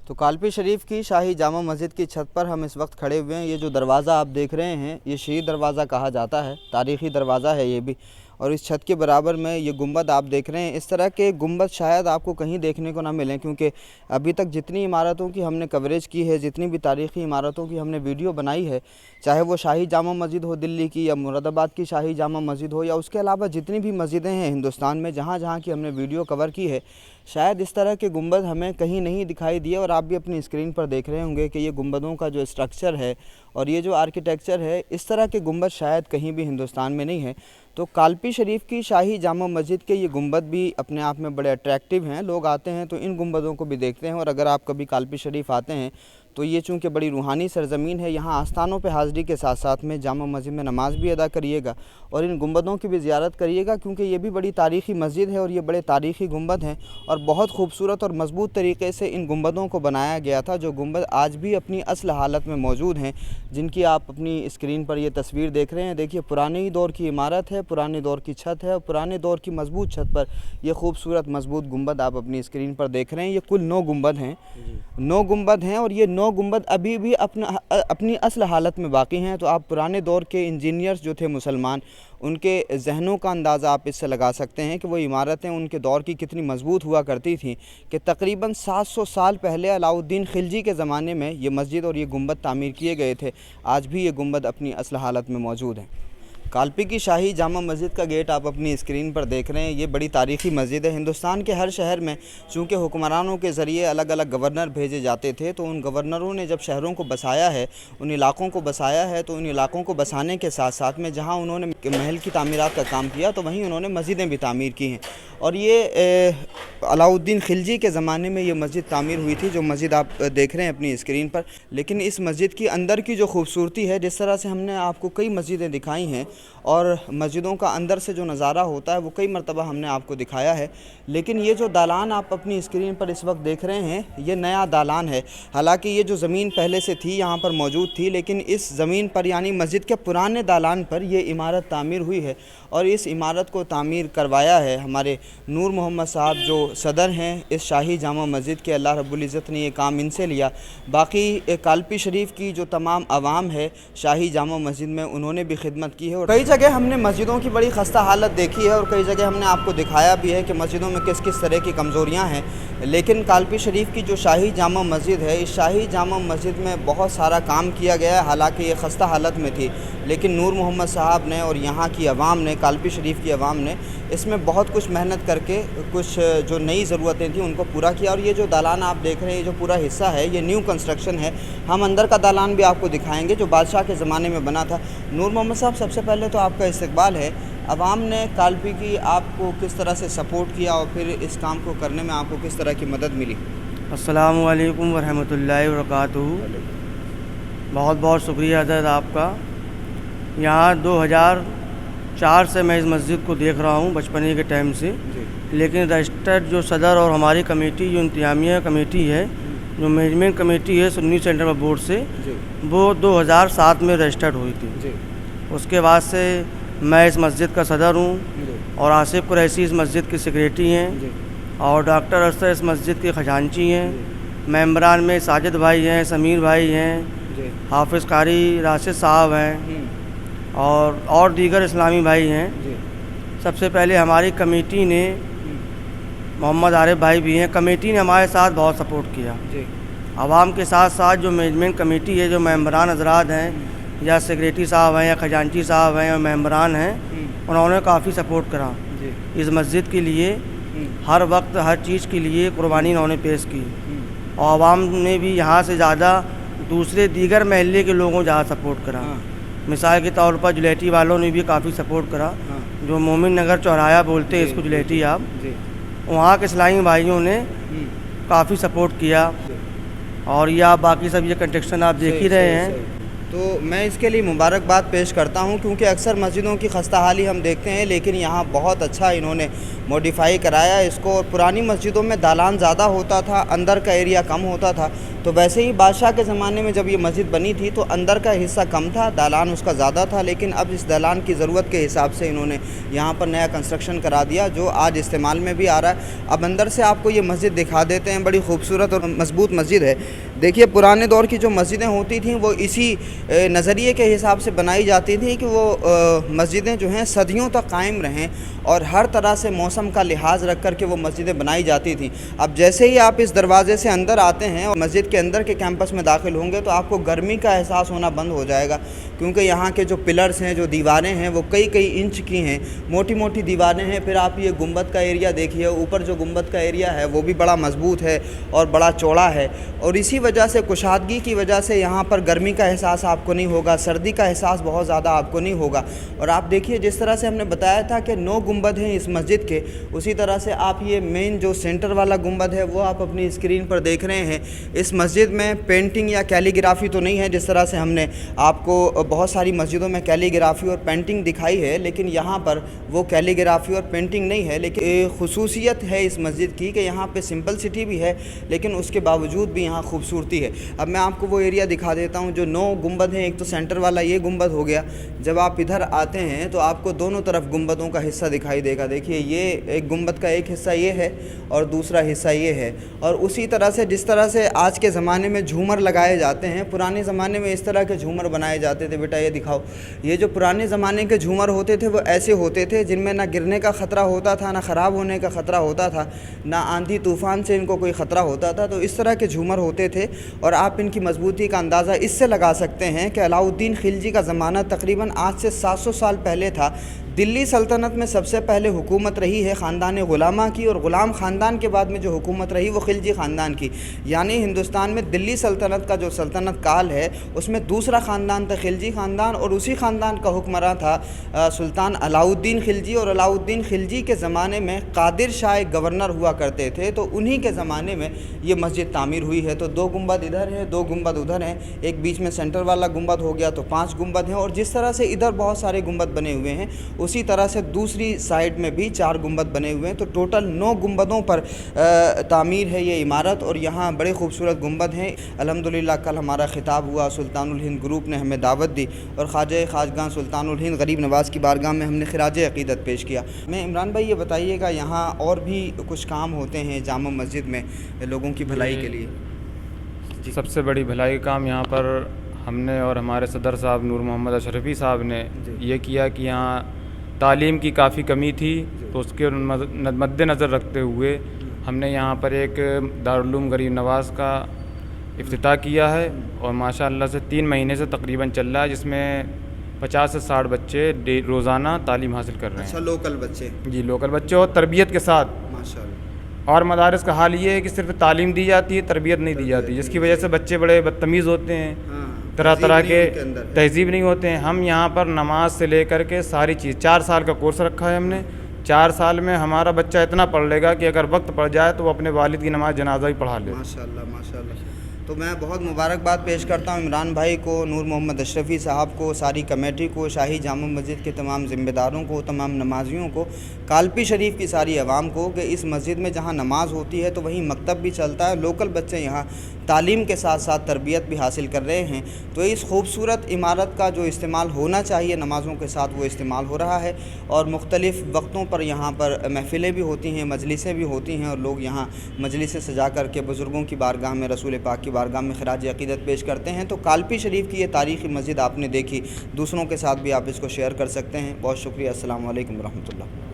تو کالپی شریف کی شاہی جامع مسجد کی چھت پر ہم اس وقت کھڑے ہوئے ہیں۔ یہ جو دروازہ آپ دیکھ رہے ہیں یہ شہید دروازہ کہا جاتا ہے، تاریخی دروازہ ہے یہ بھی، اور اس چھت کے برابر میں یہ گنبد آپ دیکھ رہے ہیں۔ اس طرح کے گنبد شاید آپ کو کہیں دیکھنے کو نہ ملیں، کیونکہ ابھی تک جتنی عمارتوں کی ہم نے کوریج کی ہے، جتنی بھی تاریخی عمارتوں کی ہم نے ویڈیو بنائی ہے، چاہے وہ شاہی جامع مسجد ہو دلی کی، یا مراد آباد کی شاہی جامع مسجد ہو، یا اس کے علاوہ جتنی بھی مسجدیں ہیں ہندوستان میں جہاں جہاں کی ہم نے ویڈیو کور کی ہے، شاید اس طرح کے گنبد ہمیں کہیں نہیں دکھائی دیے۔ اور آپ بھی اپنی اسکرین پر دیکھ رہے ہوں گے کہ یہ گنبدوں کا جو اسٹرکچر ہے اور یہ جو آرکیٹیکچر ہے، اس طرح کے گنبد شاید کہیں بھی ہندوستان میں نہیں ہے۔ تو کالپی شریف کی شاہی جامع مسجد کے یہ گنبد بھی اپنے آپ میں بڑے اٹریکٹیو ہیں۔ لوگ آتے ہیں تو ان گنبدوں کو بھی دیکھتے ہیں، اور اگر آپ کبھی کالپی شریف آتے ہیں تو یہ چونکہ بڑی روحانی سرزمین ہے، یہاں آستانوں پہ حاضری کے ساتھ ساتھ میں جامع مسجد میں نماز بھی ادا کریے گا اور ان گنبدوں کی بھی زیارت کریے گا، کیونکہ یہ بھی بڑی تاریخی مسجد ہے اور یہ بڑے تاریخی گنبد ہیں، اور بہت خوبصورت اور مضبوط طریقے سے ان گنبدوں کو بنایا گیا تھا، جو گنبد آج بھی اپنی اصل حالت میں موجود ہیں، جن کی آپ اپنی اسکرین پر یہ تصویر دیکھ رہے ہیں۔ دیکھیے پرانے دور کی عمارت ہے، پرانے دور کی چھت ہے، اور پرانے دور کی مضبوط چھت پر یہ خوبصورت مضبوط گنبد آپ اپنی اسکرین پر دیکھ رہے ہیں۔ یہ کل 9 گنبد ہیں، 9 گنبد ہیں، اور یہ 9 گنبد ابھی بھی اپنی اصل حالت میں باقی ہیں۔ تو آپ پرانے دور کے انجینئرز جو تھے مسلمان، ان کے ذہنوں کا اندازہ آپ اس سے لگا سکتے ہیں کہ وہ عمارتیں ان کے دور کی کتنی مضبوط ہوا کرتی تھیں، کہ تقریباً 700 سال پہلے علاؤ الدین خلجی کے زمانے میں یہ مسجد اور یہ گنبد تعمیر کیے گئے تھے۔ آج بھی یہ گنبد اپنی اصل حالت میں موجود ہیں۔ کالپی کی شاہی جامع مسجد کا گیٹ آپ اپنی اسکرین پر دیکھ رہے ہیں۔ یہ بڑی تاریخی مسجد ہے۔ ہندوستان کے ہر شہر میں چونکہ حکمرانوں کے ذریعے الگ الگ گورنر بھیجے جاتے تھے، تو ان گورنروں نے جب شہروں کو بسایا ہے، ان علاقوں کو بسایا ہے، تو ان علاقوں کو بسانے کے ساتھ ساتھ میں جہاں انہوں نے محل کی تعمیرات کا کام کیا، تو وہیں انہوں نے مسجدیں بھی تعمیر کی ہیں۔ اور یہ علاؤ الدین خلجی کے زمانے میں یہ مسجد تعمیر ہوئی تھی، جو مسجد آپ دیکھ رہے ہیں اپنی اسکرین پر۔ لیکن اس مسجد کی اندر کی جو خوبصورتی ہے، جس طرح سے ہم نے آپ کو کئی مسجدیں دکھائی ہیں اور مسجدوں کا اندر سے جو نظارہ ہوتا ہے وہ کئی مرتبہ ہم نے آپ کو دکھایا ہے، لیکن یہ جو دالان آپ اپنی اسکرین پر اس وقت دیکھ رہے ہیں، یہ نیا دالان ہے۔ حالانکہ یہ جو زمین پہلے سے تھی یہاں پر موجود تھی، لیکن اس زمین پر یعنی مسجد کے پرانے دالان پر یہ عمارت تعمیر ہوئی ہے، اور اس عمارت کو تعمیر کروایا ہے ہمارے نور محمد صاحب، جو صدر ہیں اس شاہی جامع مسجد کے۔ اللہ رب العزت نے یہ کام ان سے لیا۔ باقی کالپی شریف کی جو تمام عوام ہے شاہی جامع مسجد میں، انہوں نے بھی خدمت کی ہے، اور کئی جگہ ہم نے مسجدوں کی بڑی خستہ حالت دیکھی ہے، اور کئی جگہ ہم نے آپ کو دکھایا بھی ہے کہ مسجدوں میں کس کس طرح کی کمزوریاں ہیں۔ لیکن کالپی شریف کی جو شاہی جامع مسجد ہے، اس شاہی جامع مسجد میں بہت سارا کام کیا گیا ہے۔ حالانکہ یہ خستہ حالت میں تھی، لیکن نور محمد صاحب نے اور یہاں کی عوام نے، کالپی شریف کی عوام نے اس میں بہت کچھ محنت کر کے کچھ جو نئی ضرورتیں تھیں ان کو پورا کیا۔ اور یہ جو دالان آپ دیکھ رہے ہیں، یہ جو پورا حصہ ہے، یہ نیو کنسٹرکشن ہے۔ ہم اندر کا دالان بھی آپ کو دکھائیں گے جو بادشاہ کے زمانے میں بنا تھا۔ نور محمد صاحب، سب سے پہلے تو آپ کا استقبال ہے۔ عوام نے کالپی کی آپ کو کس طرح سے سپورٹ کیا، اور پھر اس کام کو کرنے میں آپ کو کس طرح کی مدد ملی؟ السلام علیکم ورحمۃ اللہ وبرکاتہ۔ بہت بہت شکریہ حضرت آپ کا۔ یہاں 2004 سے میں اس مسجد کو دیکھ رہا ہوں، بچپنے کے ٹائم سے، لیکن رجسٹرڈ جو صدر اور ہماری کمیٹی جو انتظامیہ کمیٹی ہے، جو مینجمنٹ کمیٹی ہے سنی سینٹر بورڈ سے، وہ 2007 میں رجسٹرڈ ہوئی تھی۔ اس کے بعد سے میں اس مسجد کا صدر ہوں، اور آصف قریشی اس مسجد کی سیکریٹری ہیں، اور ڈاکٹر ارسطو اس مسجد کے خزانچی ہیں۔ ممبران میں ساجد بھائی ہیں، سمیر بھائی ہیں، حافظ قاری راشد صاحب ہیں، اور دیگر اسلامی بھائی ہیں۔ سب سے پہلے ہماری کمیٹی نے، محمد عارف بھائی بھی ہیں، کمیٹی نے ہمارے ساتھ بہت سپورٹ کیا۔ عوام کے ساتھ ساتھ جو مینجمنٹ کمیٹی ہے، جو ممبران حضرات ہیں، یا سیکریٹری صاحب ہیں، یا خزانچی صاحب ہیں، اور ممبران ہیں، انہوں نے کافی سپورٹ کرا اس مسجد کے لیے۔ ہر وقت ہر چیز کے لیے قربانی انہوں نے پیش کی، اور عوام نے بھی یہاں سے زیادہ دوسرے دیگر محلے کے لوگوں زیادہ سپورٹ کرا۔ مثال کے طور پر جلیٹی والوں نے بھی کافی سپورٹ کرا، جو مومن نگر چوراہا بولتے ہیں اس کو جلیٹی آپ، وہاں کے اسلامی بھائیوں نے کافی سپورٹ کیا۔ اور یہ آپ باقی سب یہ کنسٹرکشن آپ دیکھ ہی رہے ہیں، تو میں اس کے لیے مبارکباد پیش کرتا ہوں، کیونکہ اکثر مسجدوں کی خستہ حالی ہم دیکھتے ہیں، لیکن یہاں بہت اچھا انہوں نے موڈیفائی کرایا اس کو۔ اور پرانی مسجدوں میں دالان زیادہ ہوتا تھا، اندر کا ایریا کم ہوتا تھا، تو ویسے ہی بادشاہ کے زمانے میں جب یہ مسجد بنی تھی تو اندر کا حصہ کم تھا، دالان اس کا زیادہ تھا، لیکن اب اس دالان کی ضرورت کے حساب سے انہوں نے یہاں پر نیا کنسٹرکشن کرا دیا جو آج استعمال میں بھی آ رہا ہے۔ اب اندر سے آپ کو یہ مسجد دکھا دیتے ہیں، بڑی خوبصورت اور مضبوط مسجد ہے۔ دیکھیے پرانے دور کی جو مسجدیں ہوتی تھیں وہ اسی نظریے کے حساب سے بنائی جاتی تھیں کہ وہ مسجدیں جو ہیں صدیوں تک قائم رہیں، اور ہر طرح سے موسم کا لحاظ رکھ کر کے وہ مسجدیں بنائی جاتی تھیں۔ اب جیسے ہی آپ اس دروازے سے اندر آتے ہیں اور مسجد کے اندر کے کیمپس میں داخل ہوں گے تو آپ کو گرمی کا احساس ہونا بند ہو جائے گا، کیونکہ یہاں کے جو پلرز ہیں، جو دیواریں ہیں، وہ کئی انچ کی ہیں، موٹی موٹی دیواریں ہیں۔ پھر آپ یہ گنبد کا ایریا دیکھیے، اوپر جو گنبد کا ایریا ہے وہ بھی بڑا مضبوط ہے اور بڑا چوڑا ہے، اور اسی وجہ سے کشادگی کی وجہ سے یہاں پر گرمی کا احساس آپ کو نہیں ہوگا، سردی کا احساس بہت زیادہ آپ کو نہیں ہوگا۔ اور آپ دیکھیے جس طرح سے ہم نے بتایا تھا کہ 9 گنبد ہیں اس مسجد کے، اسی طرح سے آپ یہ مین جو سینٹر والا گنبد ہے وہ آپ اپنی اسکرین پر دیکھ رہے ہیں۔ اس مسجد میں پینٹنگ یا کیلیگرافی تو نہیں ہے، جس طرح سے ہم نے آپ کو بہت ساری مسجدوں میں کیلیگرافی اور پینٹنگ دکھائی ہے، لیکن یہاں پر وہ کیلیگرافی اور پینٹنگ نہیں ہے، لیکن خصوصیت ہے اس مسجد کی کہ یہاں پہ سمپل سٹی بھی ہے، لیکن اس کے باوجود بھی یہاں خوبصورتی ہے۔ اب میں آپ کو وہ ایریا دکھا دیتا ہوں جو 9 گنبد ہیں۔ ایک تو سینٹر والا یہ گنبد ہو گیا، جب آپ ادھر آتے ہیں تو آپ کو دونوں طرف گنبدوں کا حصہ دکھائی دے گا۔ دیکھیے یہ ایک گنبد کا ایک حصہ یہ ہے اور دوسرا حصہ یہ ہے، اور اسی طرح سے جس طرح سے آج کے زمانے میں جھومر لگائے جاتے ہیں، پرانے زمانے میں اس طرح کے جھومر بنائے جاتے تھے۔ بیٹا یہ دکھاؤ، یہ جو پرانے زمانے کے جھومر ہوتے تھے وہ ایسے ہوتے تھے جن میں نہ گرنے کا خطرہ ہوتا تھا، نہ خراب ہونے کا خطرہ ہوتا تھا، نہ آندھی طوفان سے ان کو کوئی خطرہ ہوتا تھا۔ تو اس طرح کے جھومر ہوتے تھے، اور آپ ان کی مضبوطی کا اندازہ اس سے لگا سکتے ہیں کہ علاؤ الدین خلجی کا زمانہ تقریباً آج سے 700 سال پہلے تھا۔ دلی سلطنت میں سب سے پہلے حکومت رہی ہے خاندان غلامہ کی، اور غلام خاندان کے بعد میں جو حکومت رہی وہ خلجی خاندان کی، یعنی ہندوستان میں دلی سلطنت کا جو سلطنت کال ہے اس میں دوسرا خاندان تھا خلجی خاندان، اور اسی خاندان کا حکمراں تھا سلطان علاؤ الدین خلجی۔ اور علاؤ الدین خلجی کے زمانے میں قادر شاہ گورنر ہوا کرتے تھے، تو انہی کے زمانے میں یہ مسجد تعمیر ہوئی ہے۔ تو 2 گنبد ادھر ہیں، 2 گنبد ادھر ہیں، ایک بیچ میں سینٹر والا گنبد ہو گیا، تو 5 گنبد ہیں، اور جس طرح سے ادھر بہت سارے گنبد بنے ہوئے ہیں اسی طرح سے دوسری سائڈ میں بھی 4 گنبد بنے ہوئے ہیں۔ تو ٹوٹل 9 گنبدوں پر تعمیر ہے یہ عمارت، اور یہاں بڑے خوبصورت گنبد ہیں۔ الحمدللہ کل ہمارا خطاب ہوا، سلطان الہند گروپ نے ہمیں دعوت دی، اور خواجہ خواجگاں سلطان الہند غریب نواز کی بارگاہ میں ہم نے خراج عقیدت پیش کیا۔ میں عمران بھائی یہ بتائیے گا، یہاں اور بھی کچھ کام ہوتے ہیں جامع مسجد میں لوگوں کی بھلائی کے لیے؟ سب سے بڑی بھلائی کا کام یہاں پر ہم نے اور ہمارے صدر صاحب نور محمد اشرفی صاحب نے یہ کیا کہ یہاں تعلیم کی کافی کمی تھی، تو اس کے مد نظر رکھتے ہوئے ہم نے یہاں پر ایک دارالعلوم غریب نواز کا افتتاح کیا ہے، اور ماشاءاللہ سے 3 مہینے سے تقریباً چل رہا ہے، جس میں 50 سے 60 بچے روزانہ تعلیم حاصل کر رہے ہیں۔ اچھا، لوکل بچے؟ جی، لوکل بچے، اور تربیت کے ساتھ۔ ماشاءاللہ۔ اور مدارس کا حال یہ ہے کہ صرف تعلیم دی جاتی ہے، تربیت نہیں دی جاتی، جس کی وجہ سے بچے بڑے بدتمیز ہوتے ہیں، طرح طرح کے تہذیب نہیں ہوتے ہیں۔ ہم یہاں پر نماز سے لے کر کے ساری چیز، 4 سال کا کورس رکھا ہے ہم نے، 4 سال میں ہمارا بچہ اتنا پڑھ لے گا کہ اگر وقت پڑ جائے تو وہ اپنے والد کی نماز جنازہ ہی پڑھا لے۔ ماشاءاللہ ماشاءاللہ۔ تو میں بہت مبارکباد پیش کرتا ہوں عمران بھائی کو، نور محمد اشرفی صاحب کو، ساری کمیٹی کو، شاہی جامع مسجد کے تمام ذمہ داروں کو، تمام نمازیوں کو، کالپی شریف کی ساری عوام کو، کہ اس مسجد میں جہاں نماز ہوتی ہے تو وہیں مکتب بھی چلتا ہے، لوکل بچے یہاں تعلیم کے ساتھ ساتھ تربیت بھی حاصل کر رہے ہیں۔ تو اس خوبصورت عمارت کا جو استعمال ہونا چاہیے نمازوں کے ساتھ وہ استعمال ہو رہا ہے، اور مختلف وقتوں پر یہاں پر محفلیں بھی ہوتی ہیں، مجلسیں بھی ہوتی ہیں، اور لوگ یہاں مجلسیں سجا کر کے بزرگوں کی بارگاہ میں، رسول پاک کی بارگاہ میں خراج عقیدت پیش کرتے ہیں۔ تو کالپی شریف کی یہ تاریخی مسجد آپ نے دیکھی، دوسروں کے ساتھ بھی آپ اس کو شیئر کر سکتے ہیں۔ بہت شکریہ، السلام علیکم ورحمۃ اللہ۔